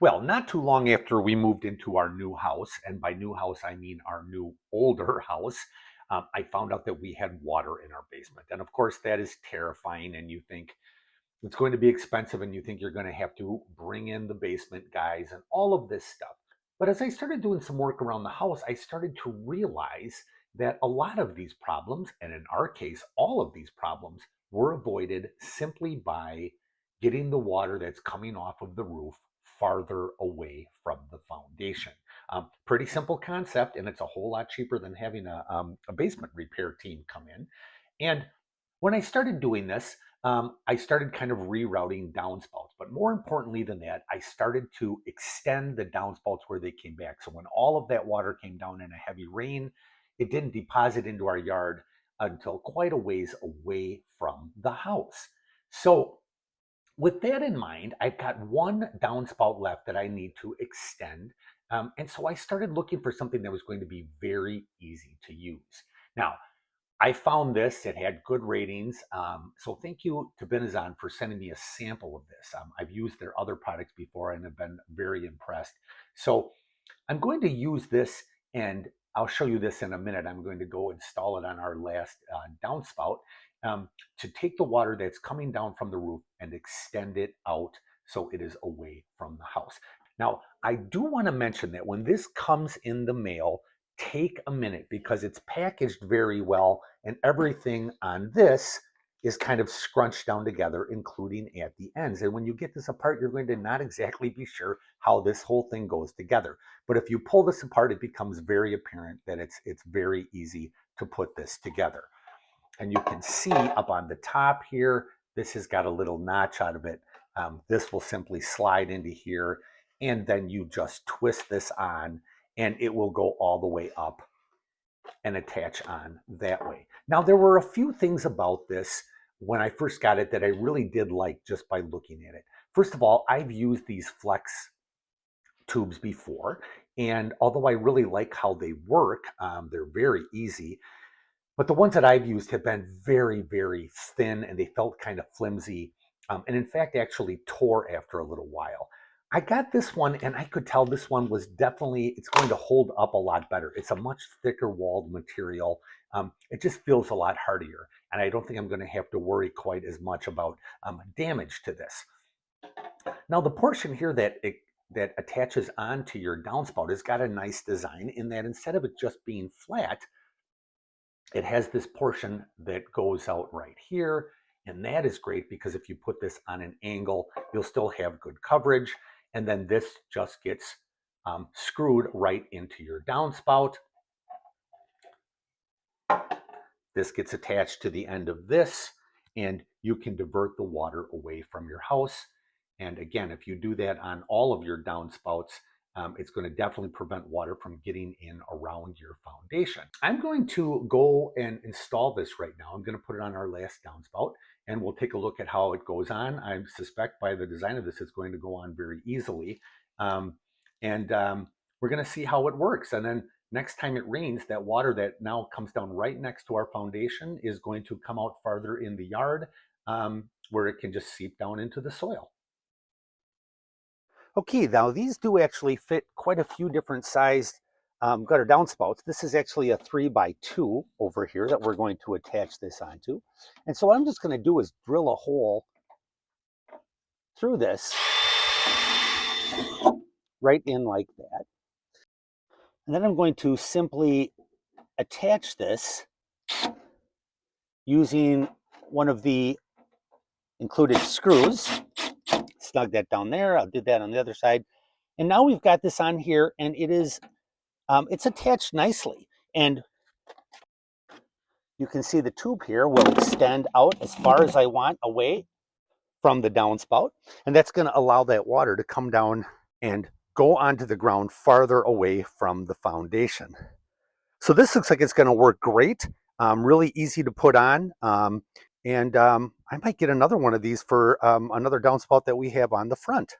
Well, not too long after we moved into our new house, and by new house, I mean our new older house, I found out that we had water in our basement. And of course, that is terrifying. And you think it's going to be expensive, and you think you're going to have to bring in the basement guys and all of this stuff. But as I started doing some work around the house, I started to realize that a lot of these problems, and in our case, all of these problems, were avoided simply by getting the water that's coming off of the roof farther away from the foundation. Pretty simple concept, and it's a whole lot cheaper than having a basement repair team come in. And when I started doing this, I started kind of rerouting downspouts. But more importantly than that, I started to extend the downspouts where they came back. So when all of that water came down in a heavy rain, it didn't deposit into our yard until quite a ways away from the house. So with that in mind, I've got one downspout left that I need to extend. And so I started looking for something that was going to be very easy to use. Now, I found this, it had good ratings. So thank you to Binazon for sending me a sample of this. I've used their other products before and have been very impressed. So I'm going to use this, and I'll show you this in a minute. I'm going to go install it on our last downspout to take the water that's coming down from the roof and extend it out so it is away from the house. Now, I do want to mention that when this comes in the mail, take a minute because it's packaged very well and everything on this is kind of scrunched down together, including at the ends. And when you get this apart, you're going to not exactly be sure how this whole thing goes together. But if you pull this apart, it becomes very apparent that it's very easy to put this together. And you can see up on the top here, this has got a little notch out of it. This will simply slide into here, and then you just twist this on and it will go all the way up and attach on that way. Now, there were a few things about this when I first got it that I really did like just by looking at it. First of all, I've used these flex tubes before, and although I really like how they work, they're very easy, but the ones that I've used have been very, very thin, and they felt kind of flimsy, and in fact actually tore after a little while. I got this one, and I could tell this one was definitely, it's going to hold up a lot better. It's a much thicker walled material. It just feels a lot hardier, and I don't think I'm going to have to worry quite as much about damage to this. Now, the portion here that attaches onto your downspout has got a nice design in that instead of it just being flat, it has this portion that goes out right here, and that is great because if you put this on an angle, you'll still have good coverage. And then this just gets screwed right into your downspout. This gets attached to the end of this, and you can divert the water away from your house. And again, if you do that on all of your downspouts, it's going to definitely prevent water from getting in around your foundation. I'm going to go and install this right now. I'm going to put it on our last downspout, and we'll take a look at how it goes on. I suspect by the design of this, it's going to go on very easily. We're going to see how it works. And then next time it rains, that water that now comes down right next to our foundation is going to come out farther in the yard where it can just seep down into the soil. Okay, now these do actually fit quite a few different sized gutter downspouts. This is actually a 3x2 over here that we're going to attach this onto. And so what I'm just going to do is drill a hole through this right in like that. And then I'm going to simply attach this using one of the included screws. Snug that down there. I'll do that on the other side. And now we've got this on here, and it is it's attached nicely. And you can see the tube here will extend out as far as I want away from the downspout. And that's going to allow that water to come down and go onto the ground farther away from the foundation. So this looks like it's going to work great. Really easy to put on. I might get another one of these for another downspout that we have on the front.